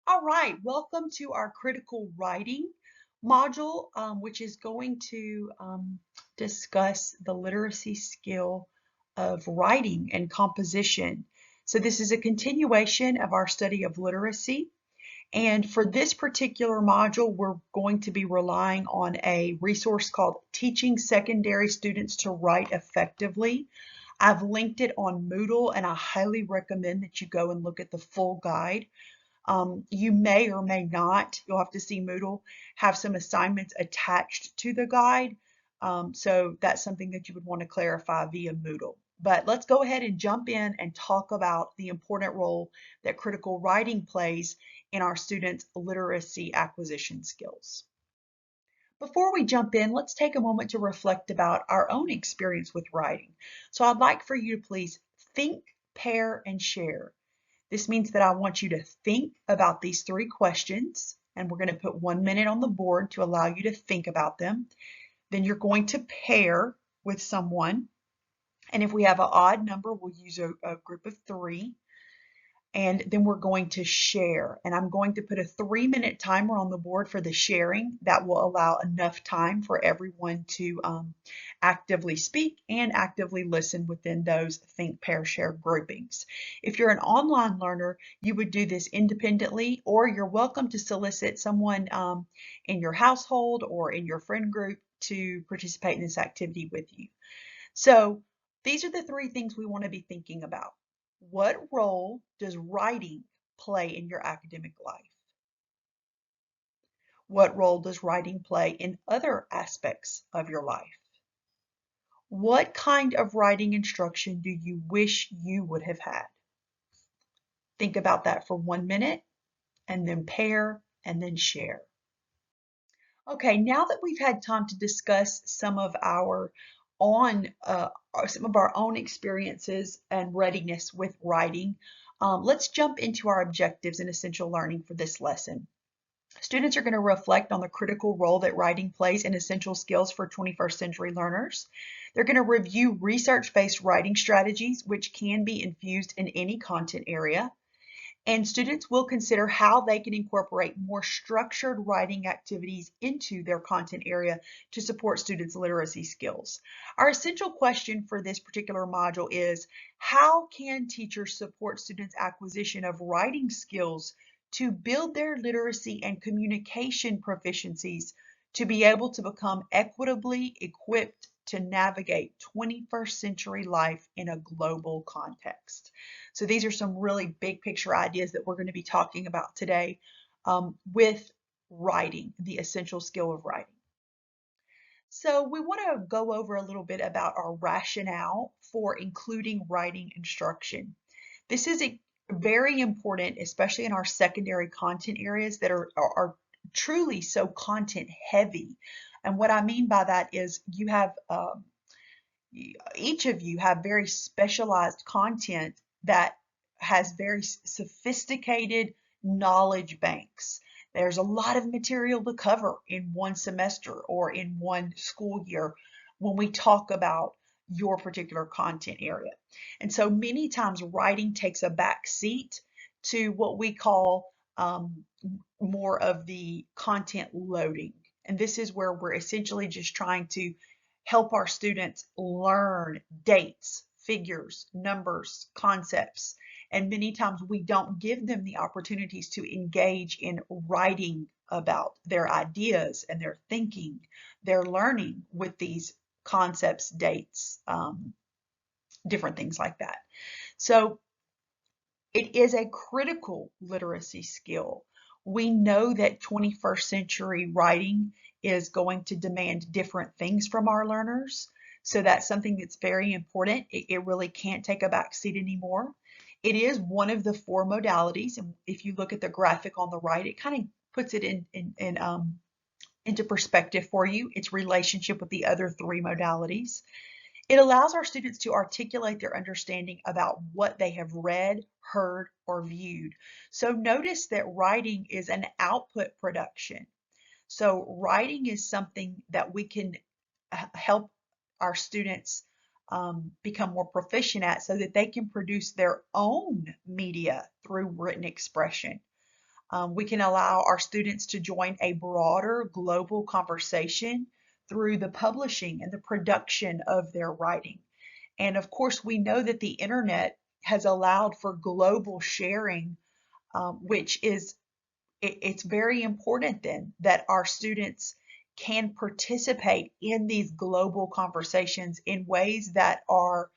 All right, welcome to our critical writing module, which is going to discuss the literacy skill of writing and composition. So this is a continuation of our study of literacy. And for this particular module, we're going to be relying on a resource called Teaching Secondary Students to Write Effectively. I've linked it on Moodle, and I highly recommend that you go and look at the full guide. You may or may not, you'll have to see Moodle, have some assignments attached to the guide. So that's something that you would want to clarify via Moodle. But let's go ahead and jump in and talk about the important role that critical writing plays in our students' literacy acquisition skills. Before we jump in, let's take a moment to reflect about our own experience with writing. So I'd like for you to please think, pair, and share. This means that I want you to think about these three questions, and we're going to put 1 minute on the board to allow you to think about them. Then you're going to pair with someone, and if we have an odd number, we'll use a group of three. And then we're going to share. And I'm going to put a 3-minute timer on the board for the sharing. That will allow enough time for everyone to actively speak and actively listen within those think, pair, share groupings. If you're an online learner, you would do this independently, or you're welcome to solicit someone in your household or in your friend group to participate in this activity with you. So these are the three things we want to be thinking about. What role does writing play in your academic life? What role does writing play in other aspects of your life? What kind of writing instruction do you wish you would have had? Think about that for 1 minute and then pair and then share. Okay, now that we've had time to discuss some of our own experiences and readiness with writing, let's jump into our objectives and essential learning for this lesson. Students are going to reflect on the critical role that writing plays in essential skills for 21st century learners. They're going to review research-based writing strategies, which can be infused in any content area. And students will consider how they can incorporate more structured writing activities into their content area to support students' literacy skills. Our essential question for this particular module is, how can teachers support students' acquisition of writing skills to build their literacy and communication proficiencies to be able to become equitably equipped to navigate 21st century life in a global context? So these are some really big picture ideas that we're going to be talking about today with writing, the essential skill of writing. So we want to go over a little bit about our rationale for including writing instruction. This is very important, especially in our secondary content areas that are truly so content heavy. And what I mean by that is you have each of you have very specialized content that has very sophisticated knowledge banks. There's a lot of material to cover in one semester or in one school year when we talk about your particular content area. And so many times writing takes a back seat to what we call more of the content loading. And this is where we're essentially just trying to help our students learn dates, figures, numbers, concepts. And many times we don't give them the opportunities to engage in writing about their ideas and their thinking, their learning with these concepts, dates, different things like that. So it is a critical literacy skill. We know that 21st century writing is going to demand different things from our learners. So that's something that's very important. It really can't take a back seat anymore. It is one of the 4 modalities. And if you look at the graphic on the right, it kind of puts it into perspective for you, its relationship with the other 3 modalities. It allows our students to articulate their understanding about what they have read, heard, or viewed. So notice that writing is an output production. So writing is something that we can help our students become more proficient at so that they can produce their own media through written expression. We can allow our students to join a broader global conversation through the publishing and the production of their writing. And of course, we know that the internet has allowed for global sharing, which is it's very important then that our students can participate in these global conversations in ways that are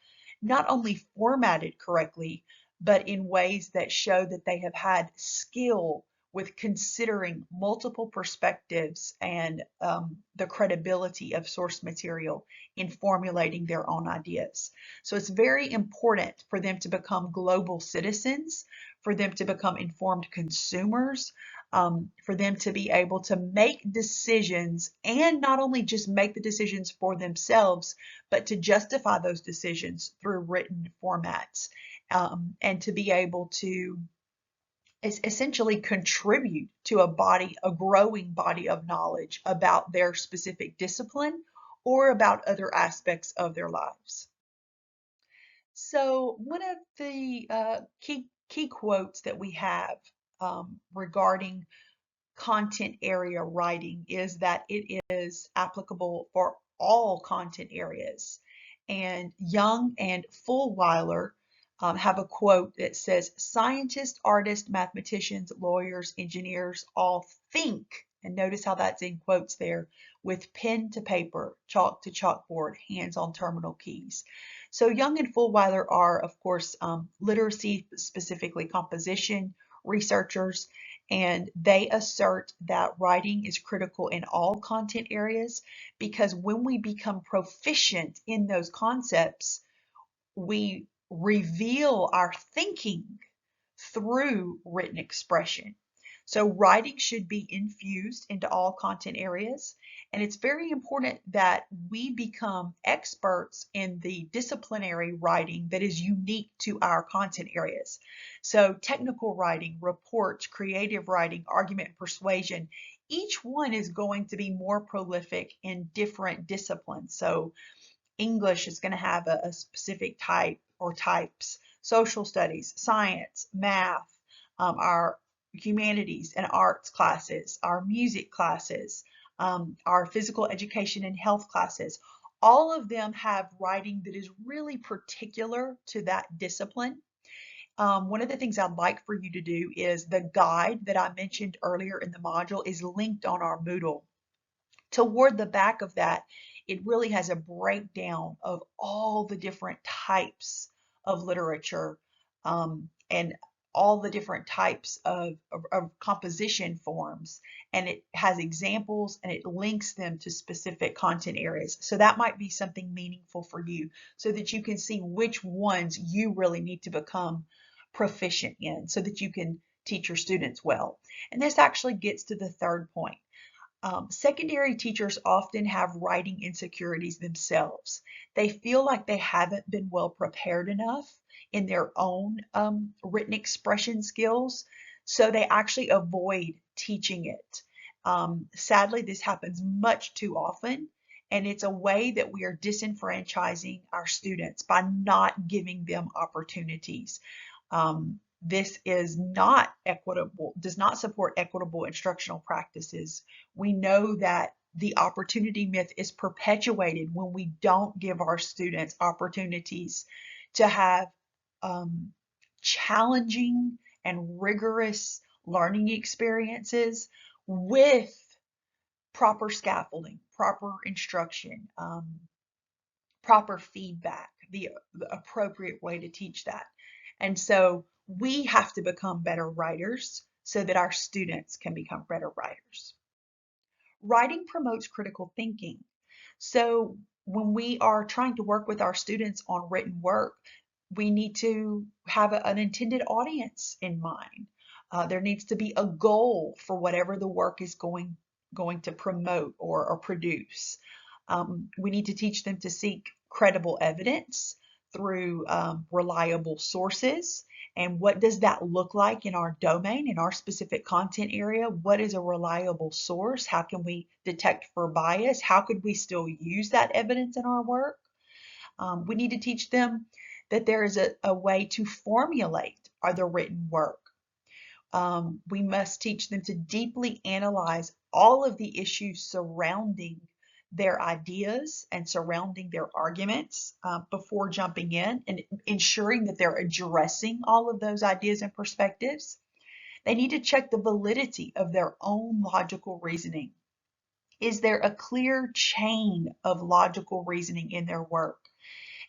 not only formatted correctly, but in ways that show that they have had skill with considering multiple perspectives and the credibility of source material in formulating their own ideas. So it's very important for them to become global citizens, for them to become informed consumers, for them to be able to make decisions, and not only just make the decisions for themselves, but to justify those decisions through written formats, and to be able to essentially contribute to a growing body of knowledge about their specific discipline or about other aspects of their lives. So one of the key quotes that we have regarding content area writing is that it is applicable for all content areas. And Young and Fulwiler have a quote that says, scientists, artists, mathematicians, lawyers, engineers all think, and notice how that's in quotes there, with pen to paper, chalk to chalkboard, hands on terminal keys. So Young and Fulwiler are, of course, literacy, specifically composition researchers, and they assert that writing is critical in all content areas because when we become proficient in those concepts, we reveal our thinking through written expression. So writing should be infused into all content areas. And it's very important that we become experts in the disciplinary writing that is unique to our content areas. So technical writing, reports, creative writing, argument and persuasion, each one is going to be more prolific in different disciplines. So English is going to have a specific type or types, social studies, science, math, our humanities and arts classes, our music classes, our physical education and health classes. All of them have writing that is really particular to that discipline. One of the things I'd like for you to do is the guide that I mentioned earlier in the module is linked on our Moodle. Toward the back of that, it really has a breakdown of all the different types of literature, and all the different types of composition forms. And it has examples and it links them to specific content areas. So that might be something meaningful for you so that you can see which ones you really need to become proficient in so that you can teach your students well. And this actually gets to the third point. Secondary teachers often have writing insecurities themselves. They feel like they haven't been well prepared enough in their own written expression skills, so they actually avoid teaching it. Sadly, this happens much too often, and it's a way that we are disenfranchising our students by not giving them opportunities. This is not equitable, does not support equitable instructional practices. We know that the opportunity myth is perpetuated when we don't give our students opportunities to have challenging and rigorous learning experiences with proper scaffolding, proper instruction, proper feedback, the appropriate way to teach that. And so we have to become better writers so that our students can become better writers. Writing promotes critical thinking. So when we are trying to work with our students on written work, we need to have an intended audience in mind. There needs to be a goal for whatever the work is going to promote or produce. We need to teach them to seek credible evidence through reliable sources. And what does that look like in our domain, in our specific content area? What is a reliable source? How can we detect for bias? How could we still use that evidence in our work? We need to teach them that there is a way to formulate the written work. We must teach them to deeply analyze all of the issues surrounding their ideas and surrounding their arguments before jumping in and ensuring that they're addressing all of those ideas and perspectives. They need to check the validity of their own logical reasoning. Is there a clear chain of logical reasoning in their work?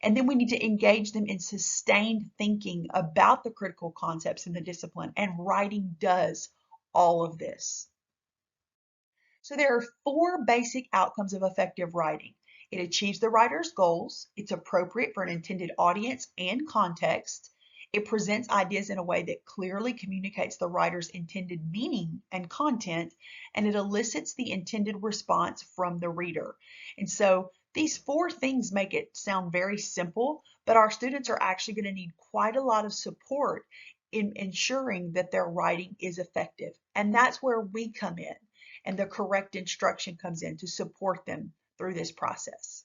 And then we need to engage them in sustained thinking about the critical concepts in the discipline, and writing does all of this. So there are four basic outcomes of effective writing. It achieves the writer's goals, it's appropriate for an intended audience and context, it presents ideas in a way that clearly communicates the writer's intended meaning and content, and it elicits the intended response from the reader. And so these four things make it sound very simple, but our students are actually going to need quite a lot of support in ensuring that their writing is effective. And that's where we come in, and the correct instruction comes in to support them through this process.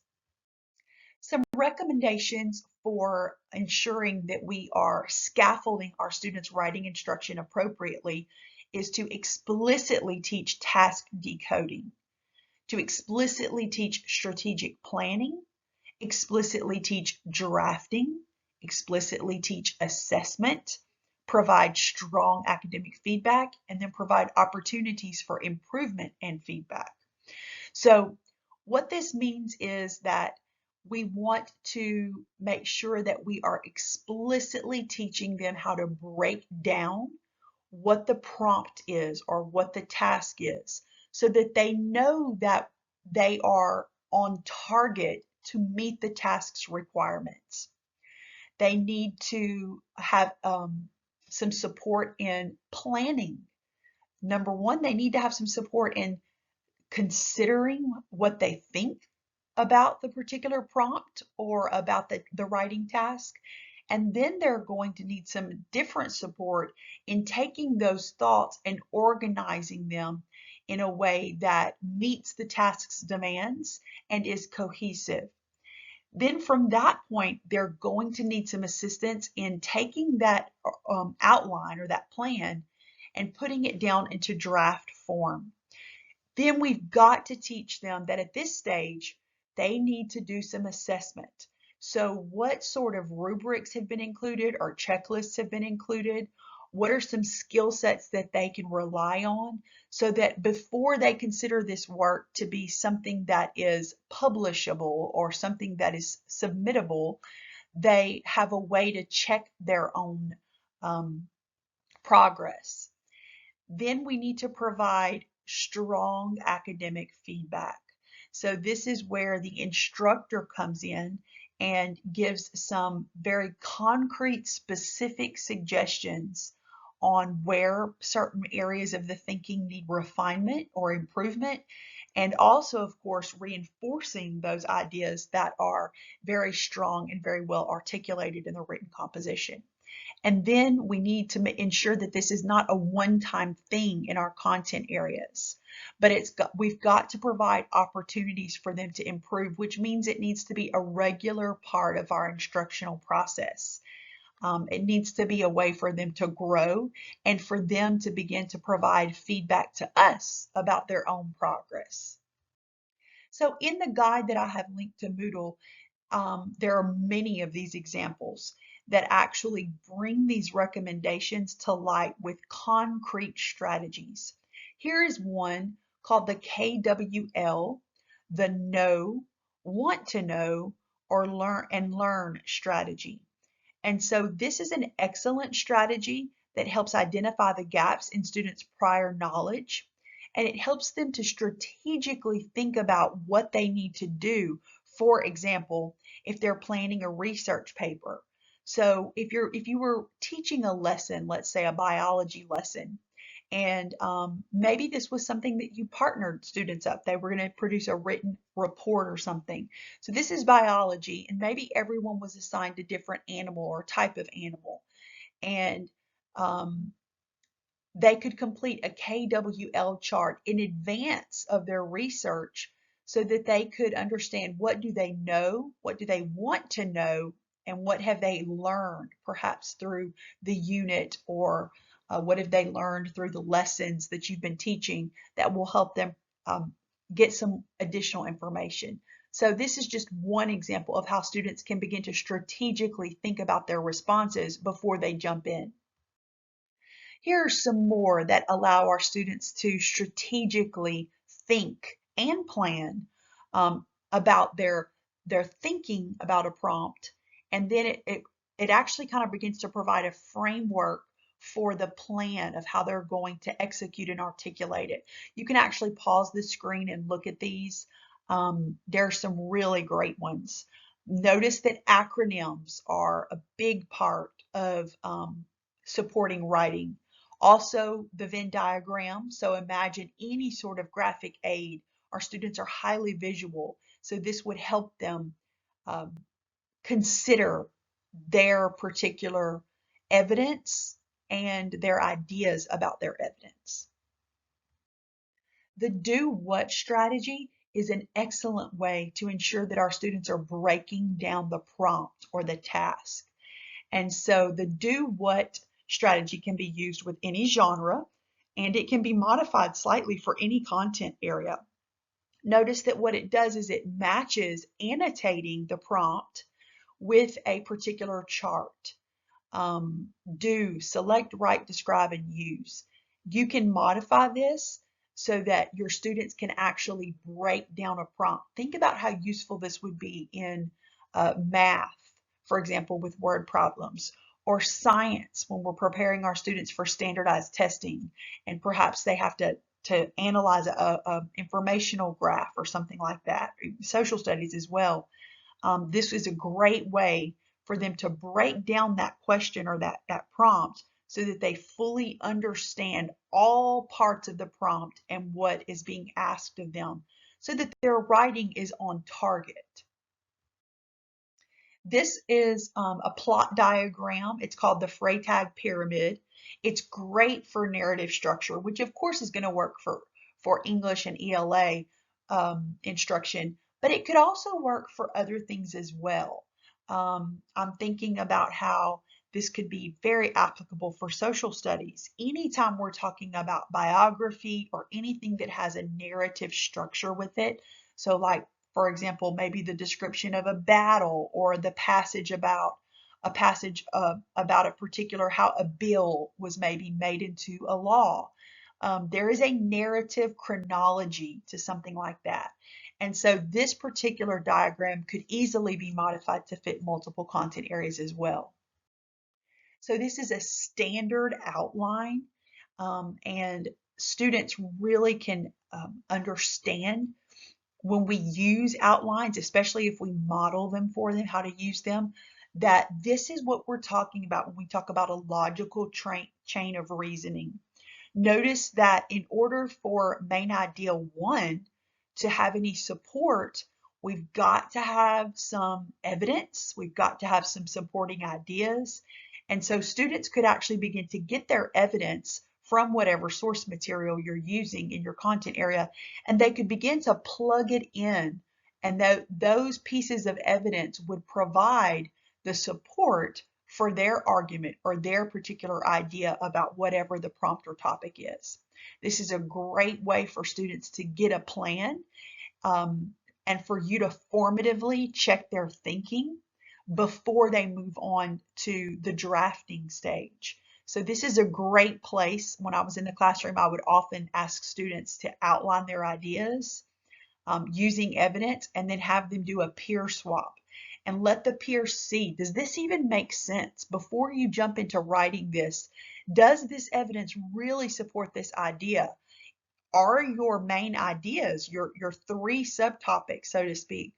Some recommendations for ensuring that we are scaffolding our students' writing instruction appropriately is to explicitly teach task decoding, to explicitly teach strategic planning, explicitly teach drafting, explicitly teach assessment, provide strong academic feedback, and then provide opportunities for improvement and feedback. So what this means is that we want to make sure that we are explicitly teaching them how to break down what the prompt is or what the task is, so that they know that they are on target to meet the task's requirements. They need to have some support in planning. Number one, they need to have some support in considering what they think about the particular prompt or about the writing task. And then they're going to need some different support in taking those thoughts and organizing them in a way that meets the task's demands and is cohesive. Then from that point, they're going to need some assistance in taking that outline or that plan and putting it down into draft form. Then we've got to teach them that at this stage, they need to do some assessment. So what sort of rubrics have been included or checklists have been included? What are some skill sets that they can rely on so that before they consider this work to be something that is publishable or something that is submittable, they have a way to check their own progress. Then we need to provide strong academic feedback. So this is where the instructor comes in and gives some very concrete, specific suggestions on where certain areas of the thinking need refinement or improvement, and also, of course, reinforcing those ideas that are very strong and very well articulated in the written composition. And then we need to ensure that this is not a one-time thing in our content areas, but we've got to provide opportunities for them to improve, which means it needs to be a regular part of our instructional process. It needs to be a way for them to grow and for them to begin to provide feedback to us about their own progress. So in the guide that I have linked to Moodle, there are many of these examples that actually bring these recommendations to light with concrete strategies. Here is one called the KWL, the Know, Want to Know, or Learn strategy. And so this is an excellent strategy that helps identify the gaps in students' prior knowledge, and it helps them to strategically think about what they need to do. For example, if they're planning a research paper. So if you were teaching a lesson, let's say a biology lesson, and maybe this was something that you partnered students up. They were going to produce a written report or something. So this is biology, and maybe everyone was assigned a different animal or type of animal. And they could complete a KWL chart in advance of their research so that they could understand what do they know, what do they want to know, and what have they learned, perhaps through the unit or What have they learned through the lessons that you've been teaching that will help them um, get some additional information? So this is just one example of how students can begin to strategically think about their responses before they jump in. Here are some more that allow our students to strategically think and plan about their thinking about a prompt, and then it actually kind of begins to provide a framework for the plan of how they're going to execute and articulate it. You can actually pause the screen and look at these. There are some really great ones. Notice that acronyms are a big part of supporting writing. Also, the Venn diagram. So imagine any sort of graphic aid. Our students are highly visual, so this would help them um, consider their particular evidence and their ideas about their evidence. The do what strategy is an excellent way to ensure that our students are breaking down the prompt or the task. And so the do what strategy can be used with any genre, and it can be modified slightly for any content area. Notice that what it does is it matches annotating the prompt with a particular chart. Do, select, write, describe, and use. You can modify this so that your students can actually break down a prompt. Think about how useful this would be in math, for example, with word problems, or science when we're preparing our students for standardized testing, and perhaps they have to analyze a informational graph or something like that. Social studies as well. This is a great way for them to break down that question or that prompt so that they fully understand all parts of the prompt and what is being asked of them so that their writing is on target. This is a plot diagram. It's called the Freytag pyramid. It's great for narrative structure, which of course is going to work for English and ELA instruction, but it could also work for other things as well. I'm thinking about how this could be very applicable for social studies. Anytime we're talking about biography or anything that has a narrative structure with it, so like, for example, maybe the description of a battle or the passage about a particular how a bill was maybe made into a law. There is a narrative chronology to something like that. And so this particular diagram could easily be modified to fit multiple content areas as well. So this is a standard outline, and students really can understand when we use outlines, especially if we model them for them, how to use them, that this is what we're talking about when we talk about a logical chain of reasoning. Notice that in order for main idea 1 to have any support, we've got to have some evidence, we've got to have some supporting ideas. And so students could actually begin to get their evidence from whatever source material you're using in your content area, and they could begin to plug it in. And those pieces of evidence would provide the support for their argument or their particular idea about whatever the prompt or topic is. This is a great way for students to get a plan and for you to formatively check their thinking before they move on to the drafting stage. So this is a great place. When I was in the classroom, I would often ask students to outline their ideas using evidence and then have them do a peer swap and let the peers see, does this even make sense? Before you jump into writing this, does this evidence really support this idea? Are your main ideas, your 3 subtopics, so to speak,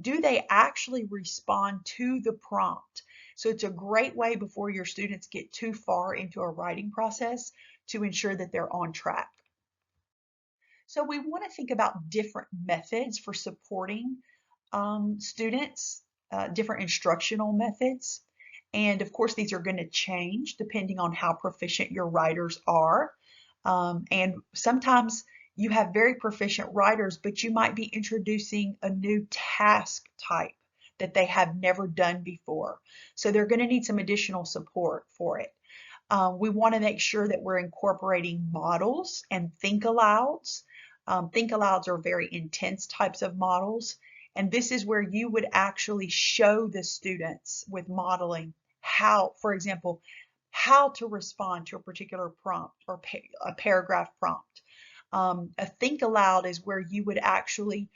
do they actually respond to the prompt? So it's a great way before your students get too far into a writing process to ensure that they're on track. So we want to think about different methods for supporting students, different instructional methods. And of course, these are going to change depending on how proficient your writers are. And sometimes you have very proficient writers, but you might be introducing a new task type that they have never done before. So they're going to need some additional support for it. We want to make sure that we're incorporating models and think alouds. Think alouds are very intense types of models. And this is where you would actually show the students with modeling how, for example, how to respond to a particular prompt or a paragraph prompt. A think aloud is where you would actually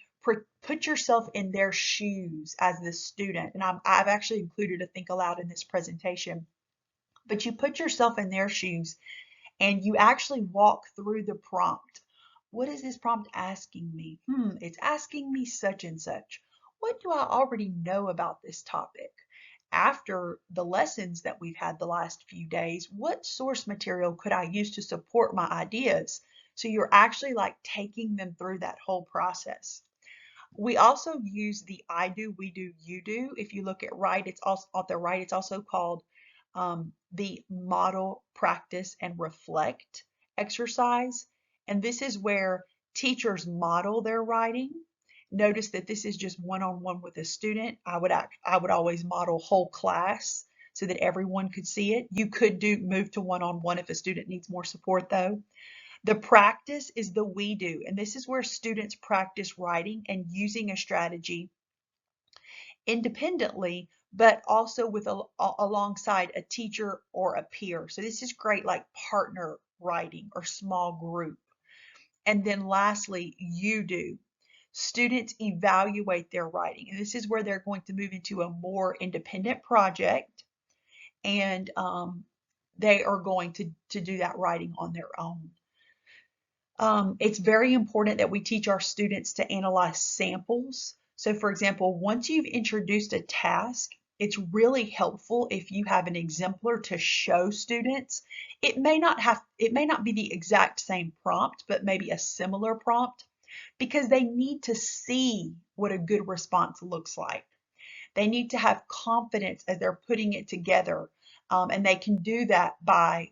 put yourself in their shoes as the student. And I've actually included a think aloud in this presentation. But you put yourself in their shoes and you actually walk through the prompt. What is this prompt asking me? It's asking me such and such. What do I already know about this topic? After the lessons that we've had the last few days, what source material could I use to support my ideas? So you're actually like taking them through that whole process. We also use the I do, we do, you do. If you look at right, it's also at the right, it's also called the model, practice, and reflect exercise. And this is where teachers model their writing. Notice that this is just one-on-one with a student. I would always model whole class so that everyone could see it. You could move to one-on-one if a student needs more support though. The practice is the we do, and this is where students practice writing and using a strategy independently, but also with alongside a teacher or a peer. So this is great like partner writing or small group. And then lastly, you do. Students evaluate their writing, and this is where they're going to move into a more independent project, and they are going to do that writing on their own. It's very important that we teach our students to analyze samples. So for example, once you've introduced a task, it's really helpful if you have an exemplar to show students. It may not be the exact same prompt, but maybe a similar prompt, because they need to see what a good response looks like. They need to have confidence as they're putting it together, and they can do that by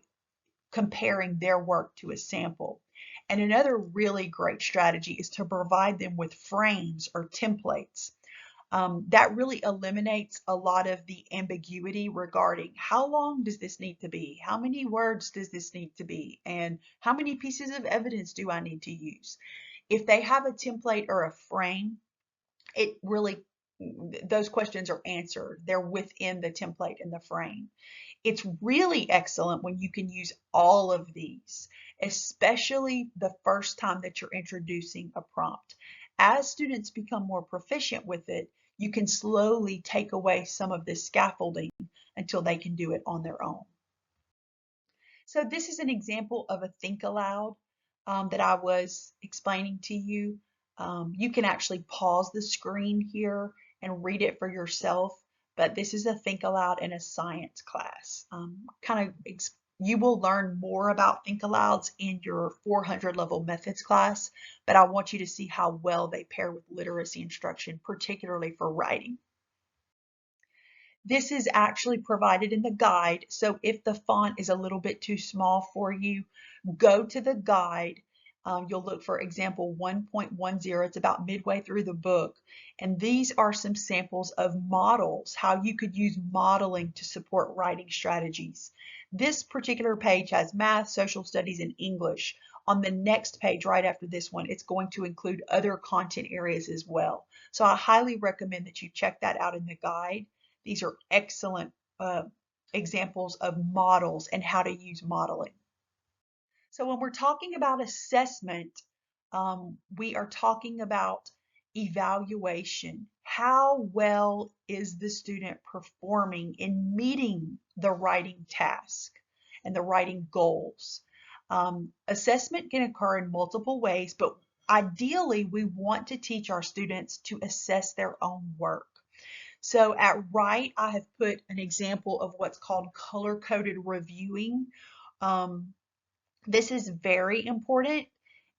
comparing their work to a sample. And another really great strategy is to provide them with frames or templates. That really eliminates a lot of the ambiguity regarding how long does this need to be? How many words does this need to be? And how many pieces of evidence do I need to use? If they have a template or a frame, it really, those questions are answered. They're within the template and the frame. It's really excellent when you can use all of these, especially the first time that you're introducing a prompt. As students become more proficient with it, you can slowly take away some of this scaffolding until they can do it on their own. So this is an example of a think aloud that I was explaining to you. You can actually pause the screen here and read it for yourself, but this is a think aloud in a science class. You will learn more about think alouds in your 400 level methods class, but I want you to see how well they pair with literacy instruction, particularly for writing. This is actually provided in the guide, so if the font is a little bit too small for you, go to the guide. You'll look for example 1.10. It's about midway through the book. And these are some samples of models, how you could use modeling to support writing strategies. This particular page has math, social studies, and English. On the next page, right after this one, it's going to include other content areas as well. So I highly recommend that you check that out in the guide. These are excellent examples of models and how to use modeling. So when we're talking about assessment, we are talking about evaluation. How well is the student performing in meeting the writing task and the writing goals? Assessment can occur in multiple ways, but ideally we want to teach our students to assess their own work. So at right, I have put an example of what's called color-coded reviewing. This is very important.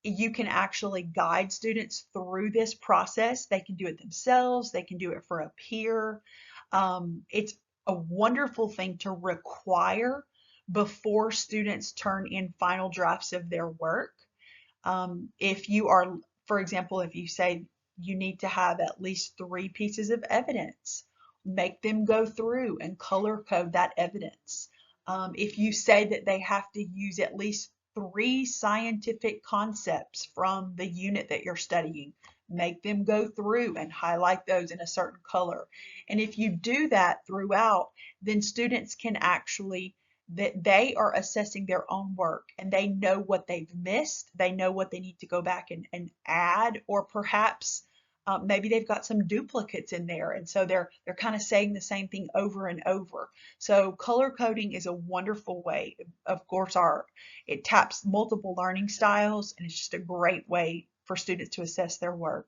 You can actually guide students through this process. They can do it themselves. They can do it for a peer. It's a wonderful thing to require before students turn in final drafts of their work. If you are, for example, if you say you need to have at least 3 pieces of evidence, make them go through and color code that evidence. If you say that they have to use at least 3 scientific concepts from the unit that you're studying, make them go through and highlight those in a certain color. And if you do that throughout, then students can actually, that they are assessing their own work and they know what they've missed. They know what they need to go back and add, or perhaps maybe they've got some duplicates in there, and so they're kind of saying the same thing over and over. So color coding is a wonderful way. Of course, it taps multiple learning styles, and it's just a great way for students to assess their work.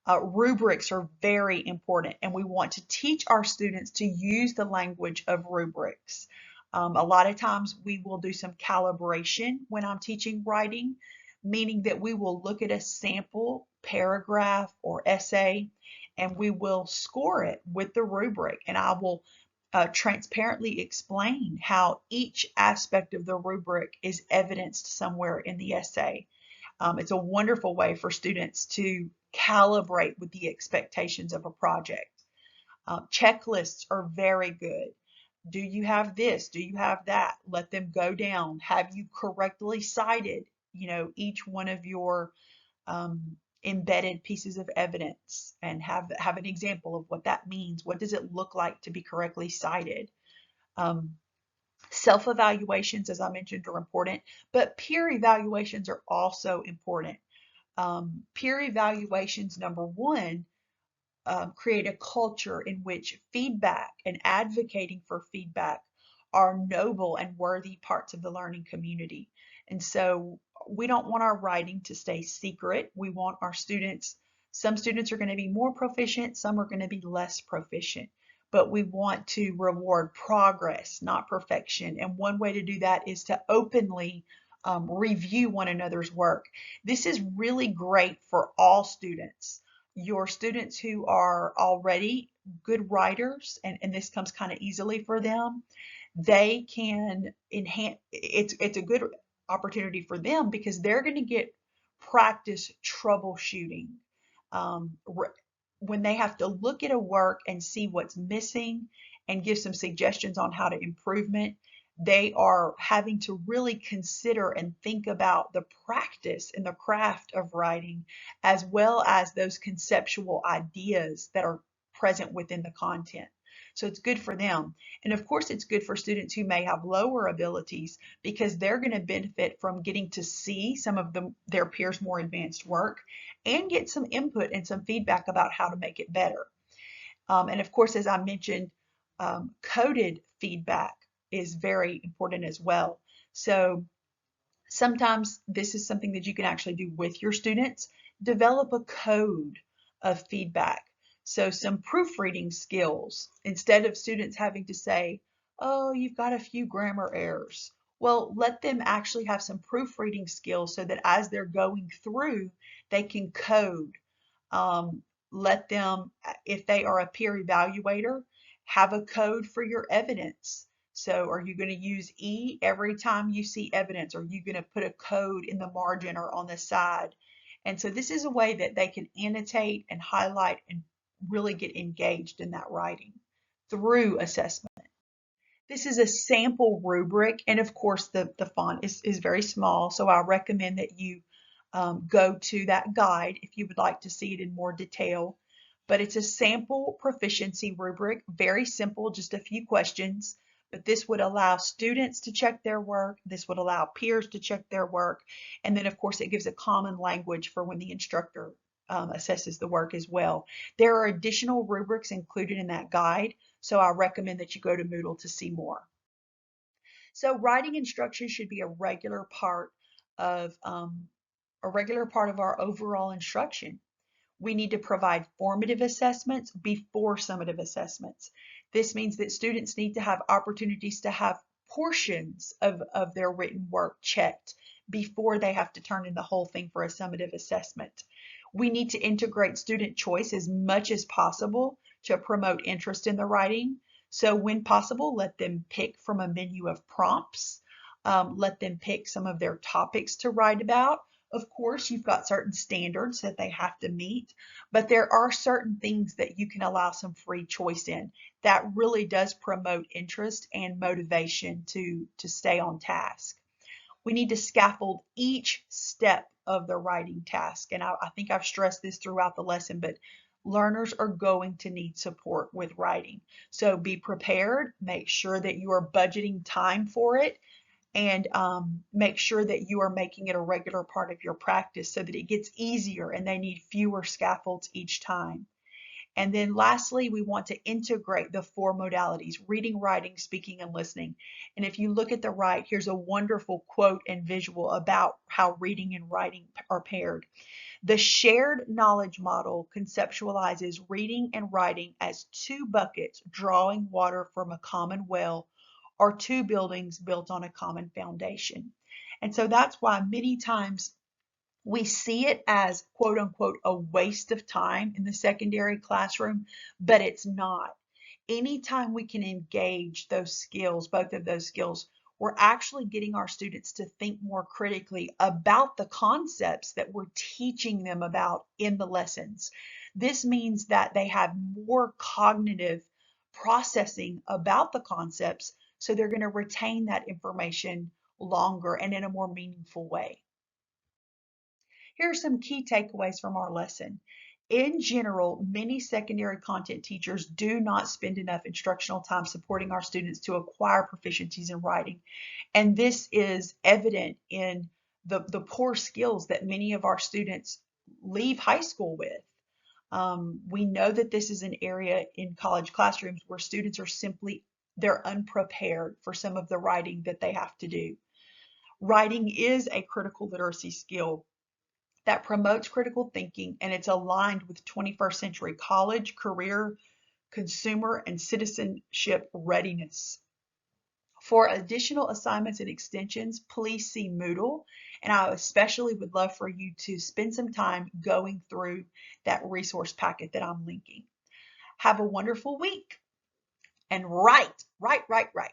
Rubrics are very important, and we want to teach our students to use the language of rubrics. A lot of times we will do some calibration when I'm teaching writing, meaning that we will look at a sample paragraph or essay and we will score it with the rubric, and I will transparently explain how each aspect of the rubric is evidenced somewhere in the essay. It's a wonderful way for students to calibrate with the expectations of a project. Checklists are very good. Do you have this? Do you have that? Let them go down. Have you correctly cited, each one of your embedded pieces of evidence, and have an example of what that means? What does it look like to be correctly cited? Self-evaluations, as I mentioned, are important, but peer evaluations are also important. Peer evaluations, number one, create a culture in which feedback and advocating for feedback are noble and worthy parts of the learning community. And so we don't want our writing to stay secret. We want our students, some students are going to be more proficient, some are going to be less proficient, but we want to reward progress, not perfection. And one way to do that is to openly review one another's work. This is really great for all students. Your students who are already good writers, and this comes kind of easily for them, they can enhance, it's a good opportunity for them because they're going to get practice troubleshooting. When they have to look at a work and see what's missing and give some suggestions on how to improvement, they are having to really consider and think about the practice and the craft of writing, as well as those conceptual ideas that are present within the content. So it's good for them. And of course, it's good for students who may have lower abilities because they're going to benefit from getting to see some of their peers' more advanced work and get some input and some feedback about how to make it better. And of course, as I mentioned, coded feedback is very important as well. So sometimes this is something that you can actually do with your students. Develop a code of feedback. So some proofreading skills, instead of students having to say, oh, you've got a few grammar errors. Well, let them actually have some proofreading skills so that as they're going through, they can code. Let them, if they are a peer evaluator, have a code for your evidence. So are you going to use E every time you see evidence? Or are you going to put a code in the margin or on the side? And so this is a way that they can annotate and highlight and really get engaged in that writing through assessment. This is a sample rubric, and of course the font is very small, so I recommend that you go to that guide if you would like to see it in more detail. But it's a sample proficiency rubric, very simple, just a few questions. But this would allow students to check their work. This would allow peers to check their work. And then, of course, it gives a common language for when the instructor assesses the work as well. There are additional rubrics included in that guide, so I recommend that you go to Moodle to see more. So writing instruction should be a regular part of our overall instruction. We need to provide formative assessments before summative assessments. This means that students need to have opportunities to have portions of their written work checked before they have to turn in the whole thing for a summative assessment. We need to integrate student choice as much as possible to promote interest in the writing. So when possible, let them pick from a menu of prompts. Let them pick some of their topics to write about. Of course, you've got certain standards that they have to meet, but there are certain things that you can allow some free choice in that really does promote interest and motivation to stay on task. We need to scaffold each step of the writing task. And I think I've stressed this throughout the lesson, but learners are going to need support with writing. So be prepared, make sure that you are budgeting time for it, and make sure that you are making it a regular part of your practice so that it gets easier and they need fewer scaffolds each time. And then lastly, we want to integrate the four modalities: reading, writing, speaking, and listening. And if you look at the right, here's a wonderful quote and visual about how reading and writing are paired. The shared knowledge model conceptualizes reading and writing as two buckets drawing water from a common well, or two buildings built on a common foundation. And so that's why many times we see it as quote unquote a waste of time in the secondary classroom, but it's not. Anytime we can engage those skills, both of those skills, we're actually getting our students to think more critically about the concepts that we're teaching them about in the lessons. This means that they have more cognitive processing about the concepts, so they're going to retain that information longer and in a more meaningful way. Here are some key takeaways from our lesson. In general, many secondary content teachers do not spend enough instructional time supporting our students to acquire proficiencies in writing. And this is evident in the poor skills that many of our students leave high school with. We know that this is an area in college classrooms where students are simply, they're unprepared for some of the writing that they have to do. Writing is a critical literacy skill that promotes critical thinking, and it's aligned with 21st century college, career, consumer, and citizenship readiness. For additional assignments and extensions, please see Moodle, and I especially would love for you to spend some time going through that resource packet that I'm linking. Have a wonderful week, and write, write, write, write.